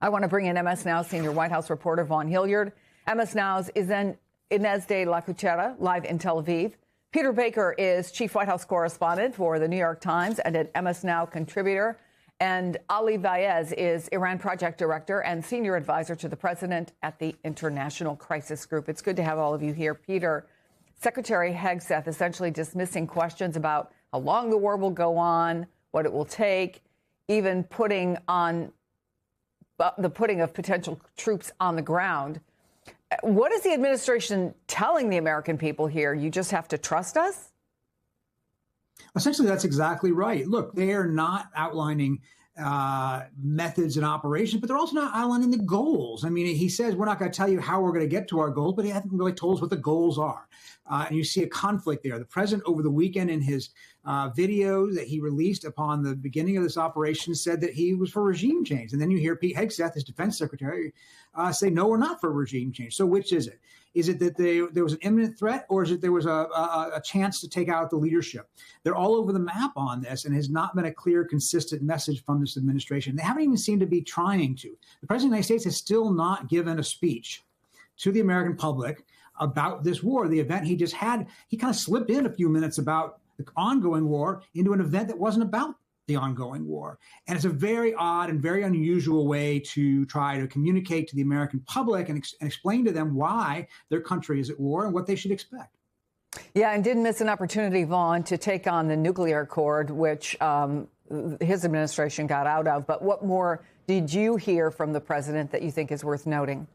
I want to bring in MS Now senior White House reporter Vaughn Hilliard. MS Now's is then Inez de la Cuchera, live in Tel Aviv. Peter Baker is chief White House correspondent for the New York Times and an MS Now contributor. And Ali Vaez is Iran project director and senior advisor to the president at the International Crisis Group. It's good to have all of you here. Peter, Secretary Hegseth essentially dismissing questions about how long the war will go on, what it will take, even putting of potential troops on the ground. What is the administration telling the American people here? You just have to trust us? Essentially, that's exactly right. Look, they are not outlining methods and operations, but they're also not outlining the goals. I mean, he says we're not going to tell you how we're going to get to our goals, but he hasn't really told us what the goals are. And you see a conflict there. The president over the weekend in his video that he released upon the beginning of this operation said that he was for regime change. And then you hear Pete Hegseth, his defense secretary, say, no, we're not for regime change. So which is it? Is it that there was an imminent threat, or is it there was a chance to take out the leadership? They're all over the map on this, and has not been a clear, consistent message from this administration. They haven't even seemed to be trying to. The president of the United States has still not given a speech to the American public about this war. The event he just had, he kind of slipped in a few minutes about the ongoing war into an event that wasn't about the ongoing war. And it's a very odd and very unusual way to try to communicate to the American public and explain to them why their country is at war and what they should expect. Yeah, and didn't miss an opportunity, Vaughn, to take on the nuclear accord, which his administration got out of. But what more did you hear from the president that you think is worth noting?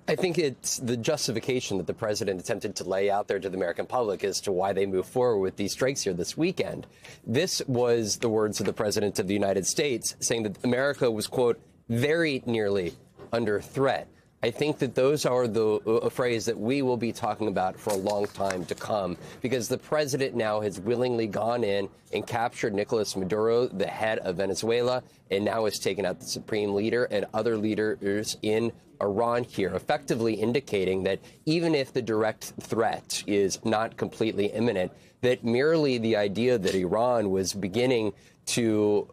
I think it's the justification that the president attempted to lay out there to the American public as to why they move forward with these strikes here this weekend. This was the words of the president of the United States saying that America was, quote, very nearly under threat. I think that those are a phrase that we will be talking about for a long time to come, because the president now has willingly gone in and captured Nicolas Maduro, the head of Venezuela, and now has taken out the supreme leader and other leaders in Iran here, effectively indicating that even if the direct threat is not completely imminent, that merely the idea that Iran was beginning to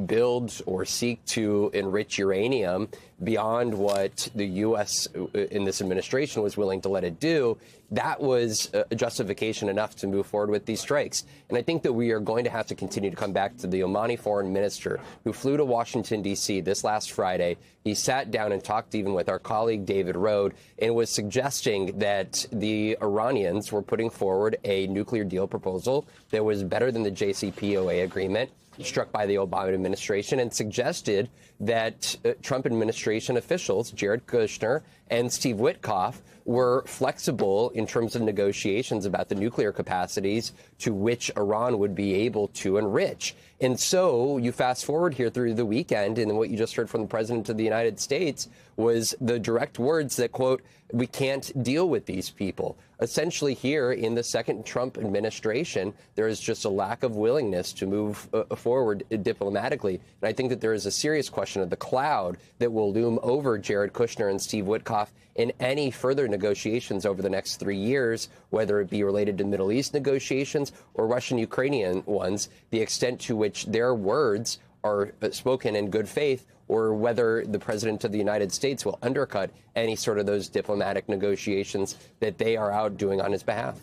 build or seek to enrich uranium beyond what the U.S. in this administration was willing to let it do, that was a justification enough to move forward with these strikes. And I think that we are going to have to continue to come back to the Omani foreign minister who flew to Washington, D.C. this last Friday. He sat down and talked even with our colleague David Rode and was suggesting that the Iranians were putting forward a nuclear deal proposal that was better than the JCPOA agreement struck by the Obama administration, and suggested that Trump administration officials, Jared Kushner and Steve Witkoff, were flexible in terms of negotiations about the nuclear capacities to which Iran would be able to enrich. And so you fast forward here through the weekend, and what you just heard from the president of the United States was the direct words that, quote, we can't deal with these people. Essentially here in the second Trump administration, there is just a lack of willingness to move forward diplomatically. And I think that there is a serious question of the cloud that will loom over Jared Kushner and Steve Witkoff in any further negotiations over the next 3 years, whether it be related to Middle East negotiations or Russian-Ukrainian ones, the extent to which their words are spoken in good faith, or whether the president of the United States will undercut any sort of those diplomatic negotiations that they are out doing on his behalf.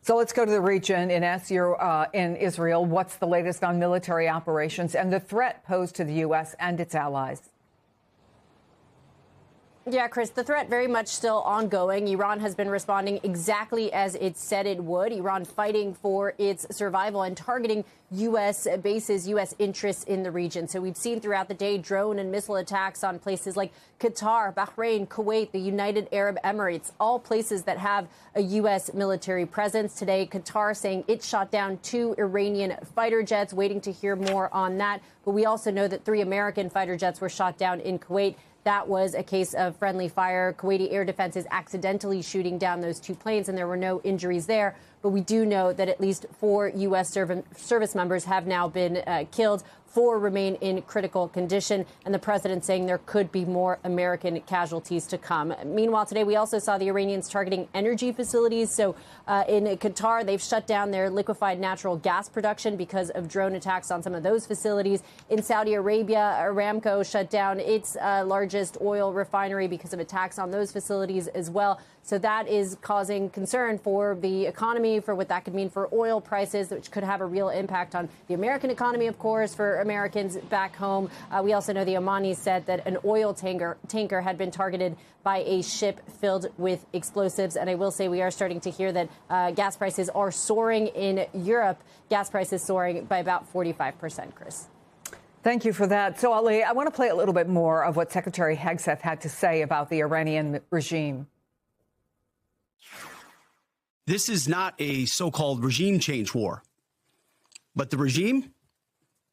So let's go to the region. Ines, you're in Israel. What's the latest on military operations and the threat posed to the U.S. and its allies? Yeah, Chris, the threat very much still ongoing. Iran has been responding exactly as it said it would. Iran fighting for its survival and targeting U.S. bases, U.S. interests in the region. So we've seen throughout the day drone and missile attacks on places like Qatar, Bahrain, Kuwait, the United Arab Emirates, all places that have a U.S. military presence. Today, Qatar saying it shot down 2 Iranian fighter jets, waiting to hear more on that. But we also know that 3 American fighter jets were shot down in Kuwait. That was a case of friendly fire. Kuwaiti air defenses accidentally shooting down those 2 planes, and there were no injuries there. but we do know that at least 4 U.S. service members have now been killed. 4 remain in critical condition, and the president saying there could be more American casualties to come. Meanwhile, today we also saw the Iranians targeting energy facilities. So in Qatar, they've shut down their liquefied natural gas production because of drone attacks on some of those facilities. In Saudi Arabia, Aramco shut down its largest oil refinery because of attacks on those facilities as well. So that is causing concern for the economy, for what that could mean for oil prices, which could have a real impact on the American economy, of course, for Americans back home. We also know the Omanis said that an oil tanker had been targeted by a ship filled with explosives. And I will say we are starting to hear that gas prices are soaring in Europe, gas prices soaring by about 45%, Chris. Thank you for that. So, Ali, I want to play a little bit more of what Secretary Hegseth had to say about the Iranian regime. This is not a so-called regime change war, but the regime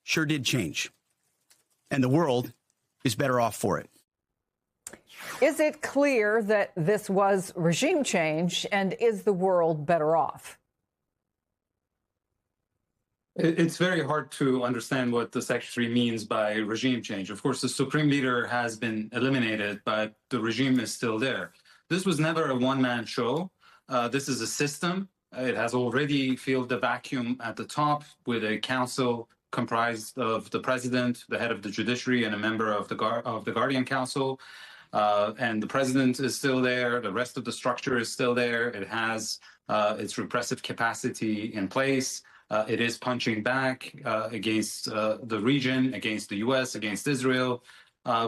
sure did change, and the world is better off for it. Is it clear that this was regime change, and is the world better off? It's very hard to understand what the secretary means by regime change. Of course, the supreme leader has been eliminated, but the regime is still there. This was never a one-man show. This is a system. It has already filled the vacuum at the top with a council comprised of the president, the head of the judiciary, and a member of the Guardian Council. And the president is still there. The rest of the structure is still there. It has its repressive capacity in place. It is punching back against the region, against the U.S., against Israel.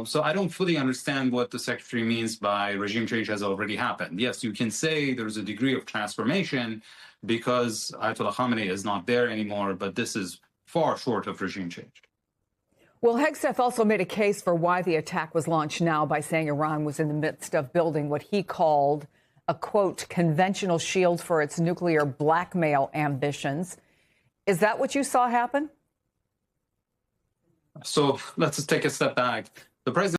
So I don't fully understand what the secretary means by regime change has already happened. Yes, you can say there's a degree of transformation because Ayatollah Khamenei is not there anymore, but this is far short of regime change. Well, Hegseth also made a case for why the attack was launched now by saying Iran was in the midst of building what he called a, quote, conventional shield for its nuclear blackmail ambitions. Is that what you saw happen? So let's just take a step back. The president